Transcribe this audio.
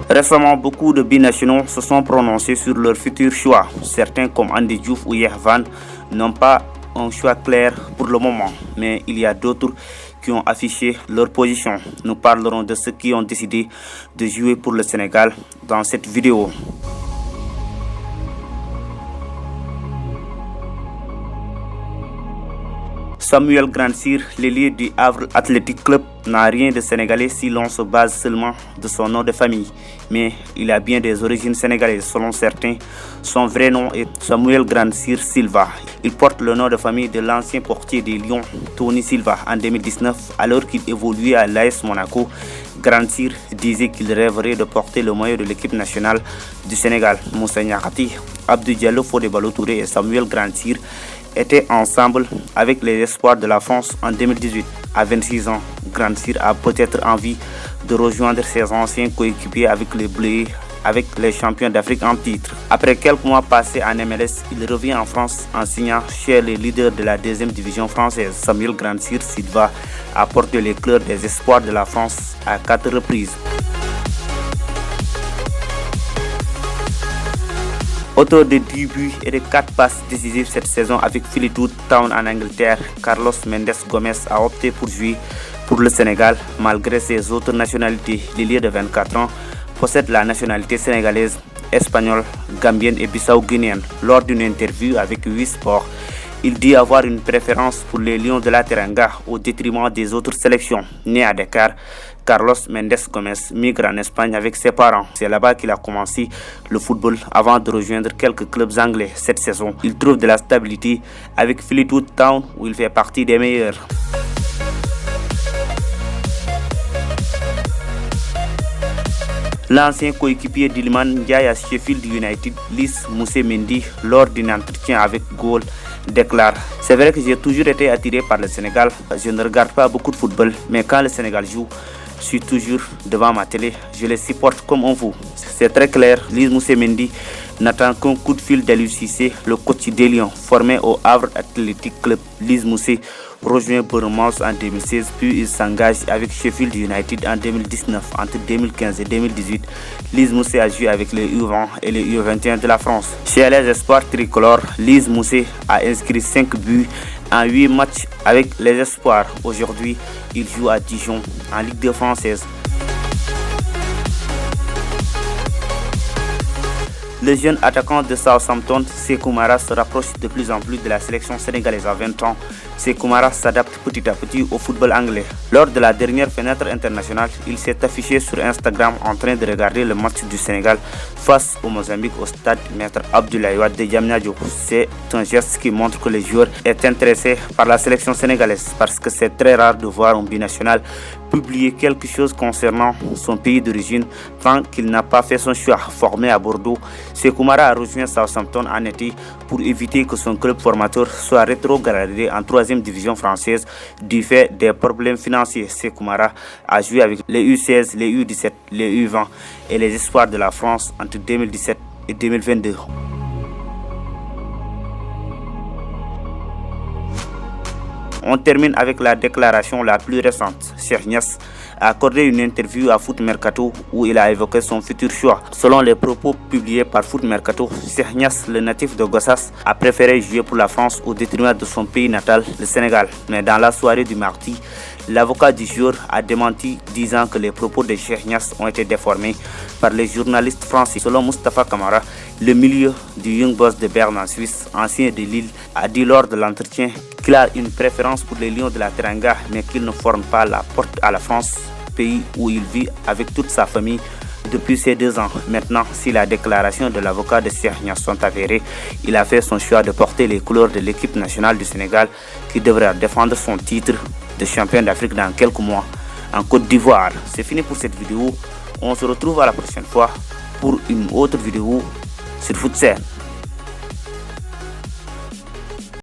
Récemment, beaucoup de binationaux se sont prononcés sur leur futur choix. Certains, comme Andy Diouf ou Yervan, n'ont pas un choix clair pour le moment, mais il y a d'autres qui ont affiché leur position. Nous parlerons de ceux qui ont décidé de jouer pour le Sénégal dans cette vidéo. Samuel Grandsir, l'ailier du Havre Athletic Club, n'a rien de sénégalais si l'on se base seulement de son nom de famille. Mais il a bien des origines sénégalaises selon certains. Son vrai nom est Samuel Grandsir Silva. Il porte le nom de famille de l'ancien portier des Lions, Tony Silva. En 2019, alors qu'il évoluait à l'AS Monaco, Grandsir disait qu'il rêverait de porter le maillot de l'équipe nationale du Sénégal. Moussa Niakhaté, Abdou Diallo, Fodé Ballo-Touré et Samuel Grandsir étaient ensemble avec les espoirs de la France en 2018. À 26 ans, Grandsir a peut-être envie de rejoindre ses anciens coéquipiers avec les Bleus, avec les champions d'Afrique en titre. Après quelques mois passés en MLS, il revient en France en signant chez les leaders de la deuxième division française. Samuel Grandsir Silva a porté les couleurs des espoirs de la France à 4 reprises. Auteur de 10 buts et de 4 passes décisives cette saison avec Fleetwood Town en Angleterre, Carlos Mendes Gomes a opté pour jouer pour le Sénégal malgré ses autres nationalités. L'ailier de 24 ans possède la nationalité sénégalaise, espagnole, gambienne et bissau-guinéenne. Lors d'une interview avec Wii Sport, il dit avoir une préférence pour les Lions de la Teranga au détriment des autres sélections. Né à Dakar, Carlos Mendes Gomes migre en Espagne avec ses parents. C'est là-bas qu'il a commencé le football avant de rejoindre quelques clubs anglais. Cette saison, il trouve de la stabilité avec Fleetwood Town où il fait partie des meilleurs. L'ancien coéquipier d'Iliman Ndiaye à Sheffield United, Lys Mousset-Mendy, lors d'un entretien avec Goal, déclare: c'est vrai que j'ai toujours été attiré par le Sénégal. Je ne regarde pas beaucoup de football, mais quand le Sénégal joue, je suis toujours devant ma télé. Je les supporte comme on veut. C'est très clair, Lys Mousset-Mendy n'attend qu'un coup de fil d'Aliou Cissé, le coach des Lions, formé au Havre Athletic Club. Lys Mousset rejoint Bournemouth en 2016, puis il s'engage avec Sheffield United en 2019. Entre 2015 et 2018, Lys Mousset a joué avec les U20 et les U21 de la France. Chez les espoirs tricolores, Lys Mousset a inscrit 5 buts en 8 matchs avec les espoirs. Aujourd'hui, il joue à Dijon en Ligue 2 française. Le jeune attaquant de Southampton, Sékou Mara, se rapproche de plus en plus de la sélection sénégalaise. À 20 ans, Sékou Mara s'adapte petit à petit au football anglais. Lors de la dernière fenêtre internationale, il s'est affiché sur Instagram en train de regarder le match du Sénégal face au Mozambique au stade Maître Abdoulaye Wade de Diamniadio. C'est un geste qui montre que le joueur est intéressé par la sélection sénégalaise parce que c'est très rare de voir un binational publier quelque chose concernant son pays d'origine tant qu'il n'a pas fait son choix. Formé à Bordeaux, Sékou Mara a rejoint Southampton en été pour éviter que son club formateur soit rétrogradé en 3e division française du fait des problèmes financiers. Sékou Mara a joué avec les U16, les U17, les U20 et les espoirs de la France entre 2017 et 2022. On termine avec la déclaration la plus récente. Cheikh Niass a accordé une interview à Foot Mercato où il a évoqué son futur choix. Selon les propos publiés par Foot Mercato, Cheikh Niass, le natif de Gossas, a préféré jouer pour la France au détriment de son pays natal, le Sénégal. Mais dans la soirée du mardi, l'avocat du joueur a démenti, disant que les propos de Cheikh Niass ont été déformés par les journalistes français. Selon Moustapha Kamara, le milieu du Young Boys de Berne en Suisse, ancien de Lille, a dit lors de l'entretien qu'il a une préférence pour les Lions de la Teranga, mais qu'il ne forme pas la porte à la France, pays où il vit avec toute sa famille depuis ces 2 ans. Maintenant, si la déclaration de l'avocat de Cheikh Niass sont avérées, il a fait son choix de porter les couleurs de l'équipe nationale du Sénégal qui devrait défendre son titre de champion d'Afrique dans quelques mois en Côte d'Ivoire. C'est fini pour cette vidéo. On se retrouve à la prochaine fois pour une autre vidéo sur Foot Sen.